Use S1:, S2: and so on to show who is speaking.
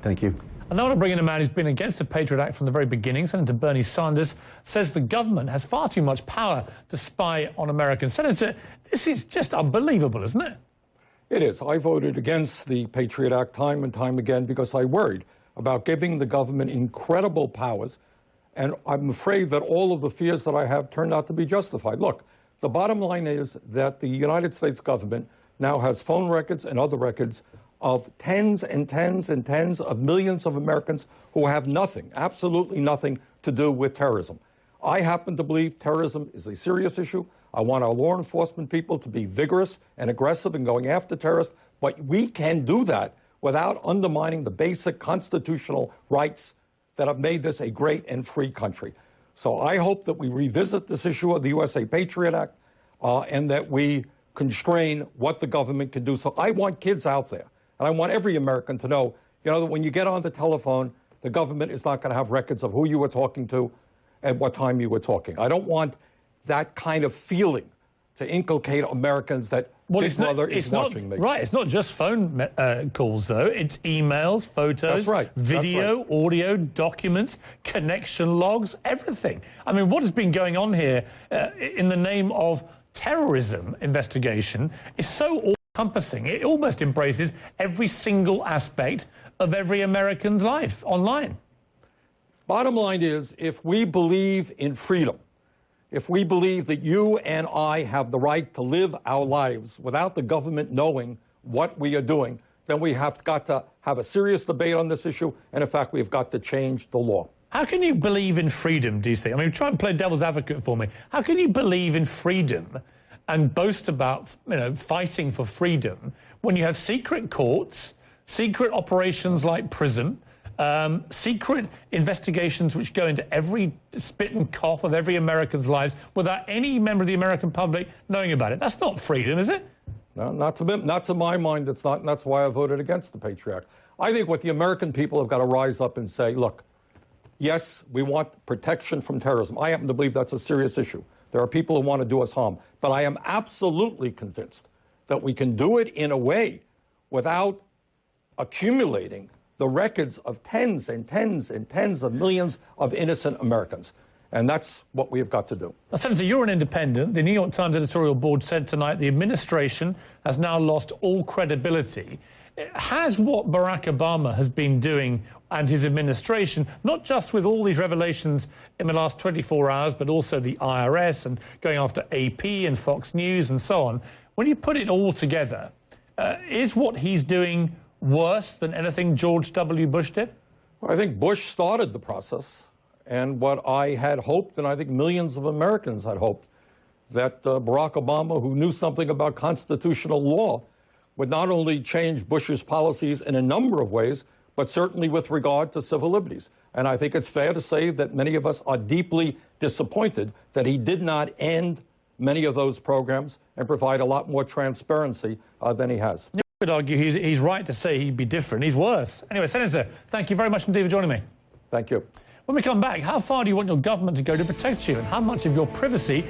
S1: Thank you.
S2: I now want to bring in a man who's been against the Patriot Act from the very beginning. Senator Bernie Sanders says the government has far too much power to spy on Americans. Senator, this is just unbelievable, isn't it?
S3: It is. I voted against the Patriot Act time and time again because I worried about giving the government incredible powers, and I'm afraid that all of the fears that I have turned out to be justified. Look, the bottom line is that the United States government now has phone records and other records of tens and tens and tens of millions of Americans who have nothing, absolutely nothing to do with terrorism. I happen to believe terrorism is a serious issue. I want our law enforcement people to be vigorous and aggressive in going after terrorists, but we can do that without undermining the basic constitutional rights that have made this a great and free country. So I hope that we revisit this issue of the USA Patriot Act and that we constrain what the government can do. So I want kids out there, and I want every American to know, that when you get on the telephone, the government is not going to have records of who you were talking to and what time you were talking. I don't want that kind of feeling to inculcate Americans that Big Brother is watching me.
S2: Right, it's not just phone calls, though. It's emails, photos, video, audio, documents, connection logs, everything. I mean, what has been going on here in the name of terrorism investigation is so all-encompassing. It almost embraces every single aspect of every American's life online.
S3: Bottom line is, if we believe in freedom, if we believe that you and I have the right to live our lives without the government knowing what we are doing, then we have got to have a serious debate on this issue, and in fact, we've got to change the law.
S2: How can you believe in freedom, do you think? I mean, try and play devil's advocate for me. How can you believe in freedom and boast about, fighting for freedom when you have secret courts, secret operations like PRISM, secret investigations which go into every spit and cough of every American's lives without any member of the American public knowing about it? That's not freedom, is it?
S3: No, not to my mind, it's not, and that's why I voted against the Patriot Act. I think what the American people have got to rise up and say, look, yes, we want protection from terrorism. I happen to believe that's a serious issue. There are people who want to do us harm. But I am absolutely convinced that we can do it in a way without accumulating the records of tens and tens and tens of millions of innocent Americans. And that's what we have got to do.
S2: Now, Senator, you're an independent. The New York Times editorial board said tonight the administration has now lost all credibility. Has what Barack Obama has been doing and his administration, not just with all these revelations in the last 24 hours, but also the IRS and going after AP and Fox News and so on, when you put it all together, is what he's doing worse than anything George W. Bush did?
S3: Well, I think Bush started the process. And what I had hoped, and I think millions of Americans had hoped, that Barack Obama, who knew something about constitutional law, would not only change Bush's policies in a number of ways, but certainly with regard to civil liberties. And I think it's fair to say that many of us are deeply disappointed that he did not end many of those programs and provide a lot more transparency than he has.
S2: You could argue he's right to say he'd be different. He's worse. Anyway, Senator, thank you very much indeed for joining me.
S3: Thank you.
S2: When we come back, how far do you want your government to go to protect you, and how much of your privacy